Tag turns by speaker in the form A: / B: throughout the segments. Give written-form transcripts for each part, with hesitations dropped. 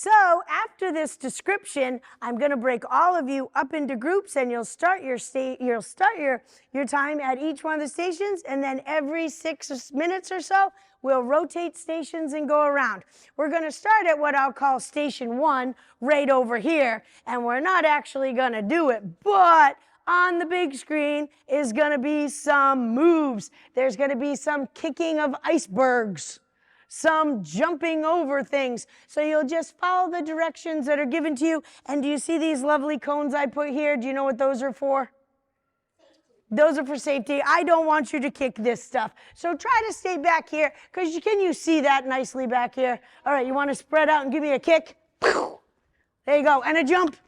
A: So after this description, I'm going to break all of you up into groups, and you'll start your time at each one of the stations, and then every 6 minutes or so, we'll rotate stations and go around. We're going to start at what I'll call station 1, right over here, and we're not actually going to do it, but on the big screen is going to be some moves. There's going to be some kicking of icebergs, some jumping over things. So you'll just follow the directions that are given to you. And do you see these lovely cones I put here? Do you know what those are for? Those are for safety. I don't want you to kick this stuff. So try to stay back here, because can you see that nicely back here? All right, you want to spread out and give me a kick? There you go, and a jump.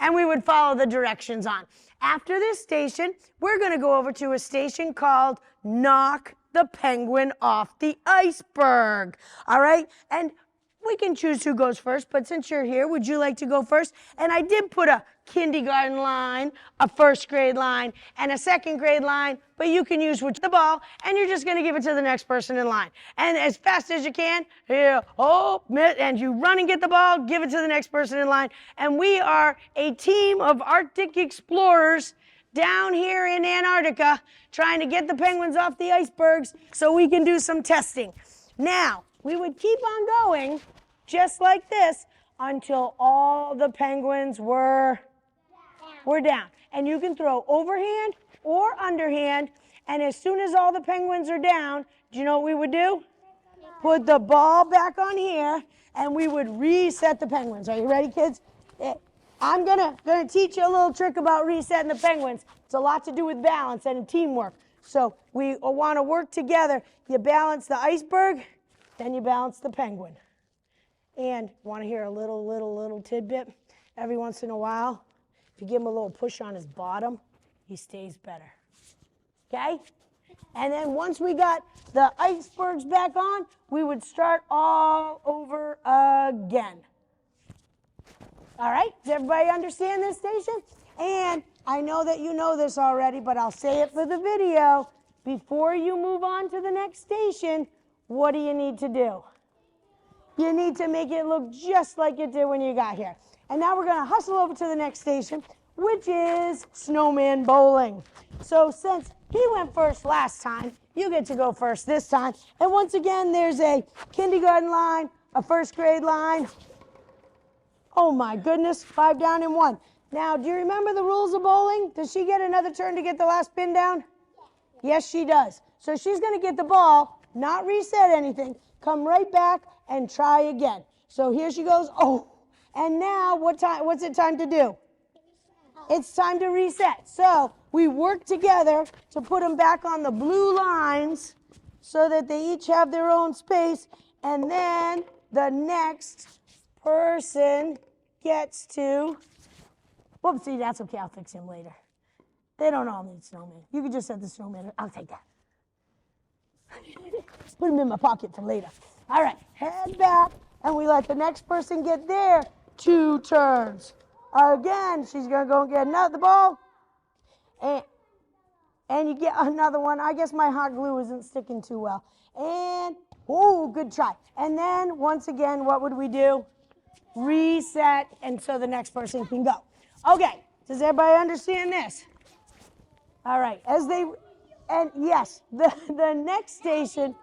A: And we would follow the directions on. After this station, we're going to go over to a station called Knock the Penguin Off the Iceberg. All right? And we can choose who goes first, but since you're here, would you like to go first? And I did put a kindergarten line, a first grade line, and a second grade line, but you can use the ball, and you're just going to give it to the next person in line. And as fast as you can, here, and you run and get the ball, give it to the next person in line. And we are a team of Arctic explorers down here in Antarctica trying to get the penguins off the icebergs so we can do some testing. Now, we would keep on going just like this until all the penguins were down. And you can throw overhand or underhand, and as soon as all the penguins are down, do you know what we would do? Put the ball back on here, and we would reset the penguins. Are you ready, kids? I'm gonna teach you a little trick about resetting the penguins. It's a lot to do with balance and teamwork. So we want to work together. You balance the iceberg, then you balance the penguin. And want to hear a little tidbit? Every once in a while, if you give him a little push on his bottom, he stays better. Okay? And then once we got the icebergs back on, we would start all over again. All right? Does everybody understand this station? And I know that you know this already, but I'll say it for the video. Before you move on to the next station, what do you need to do? You need to make it look just like it did when you got here. And now we're going to hustle over to the next station, which is snowman bowling. So since he went first last time, you get to go first this time. And once again, there's a kindergarten line, a first grade line. Oh my goodness, 5 down and 1. Now, do you remember the rules of bowling? Does she get another turn to get the last pin down? Yes, she does. So she's going to get the ball, not reset anything, come right back and try again. So here she goes. Oh, and now what's it time to do? It's time to reset. So we work together to put them back on the blue lines so that they each have their own space, and then the next person gets to, whoopsie, that's okay, I'll fix him later. They don't all need snowmen. You can just set the snowman, I'll take that. Put him in my pocket for later. All right, head back, and we let the next person get their 2 turns. Again, she's gonna go and get another ball, and you get another one. I guess my hot glue isn't sticking too well. And, oh, good try. And then, once again, what would we do? Reset, and so the next person can go. Okay, does everybody understand this? All right, and yes, the next station,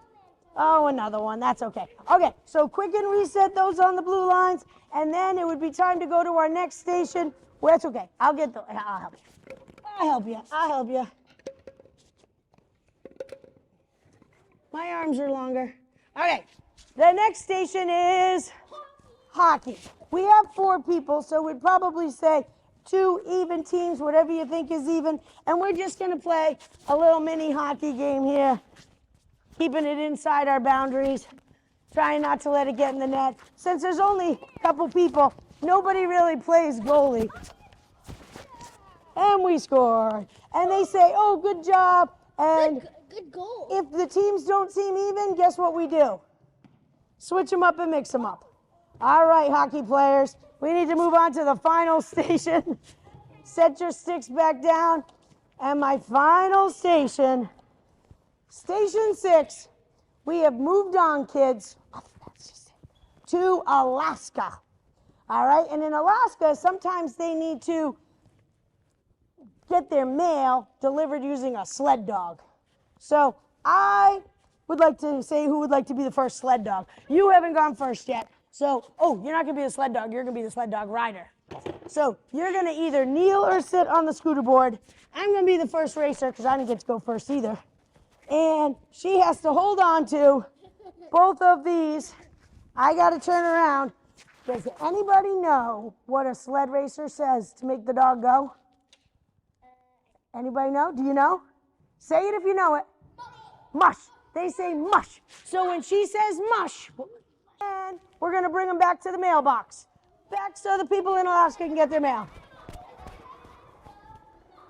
A: oh, another one, that's okay. Okay, so quick and reset those on the blue lines, and then it would be time to go to our next station. Well, that's okay, I'll help you. My arms are longer. Okay, the next station is hockey. We have 4 people, so we'd probably say 2 even teams, whatever you think is even, and we're just going to play a little mini hockey game here, keeping it inside our boundaries, trying not to let it get in the net. Since there's only a couple people, nobody really plays goalie. And we score. And they say, oh, good job. And
B: good goal.
A: If the teams don't seem even, guess what we do? Switch them up and mix them up. All right, hockey players, we need to move on to the final station. Set your sticks back down. And my final station, Station 6, we have moved on, kids, to Alaska. All right, and in Alaska, sometimes they need to get their mail delivered using a sled dog. So I would like to say who would like to be the first sled dog. You haven't gone first yet. So, you're not going to be the sled dog. You're going to be the sled dog rider. So you're going to either kneel or sit on the scooter board. I'm going to be the first racer because I didn't get to go first either. And she has to hold on to both of these. I got to turn around. Does anybody know what a sled racer says to make the dog go? Anybody know? Do you know? Say it if you know it. Mush. They say mush. So when she says mush, and we're going to bring them back to the mailbox. Back so the people in Alaska can get their mail.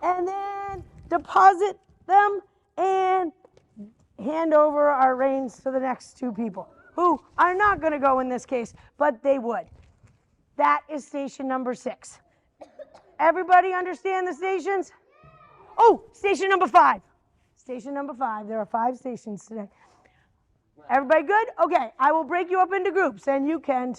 A: And then deposit them and hand over our reins to the next two people, who are not going to go in this case, but they would. That is station number 6. Everybody understand the stations? Oh, station number 5. Station number 5. There are 5 stations today. Everybody good? Okay, I will break you up into groups, and you can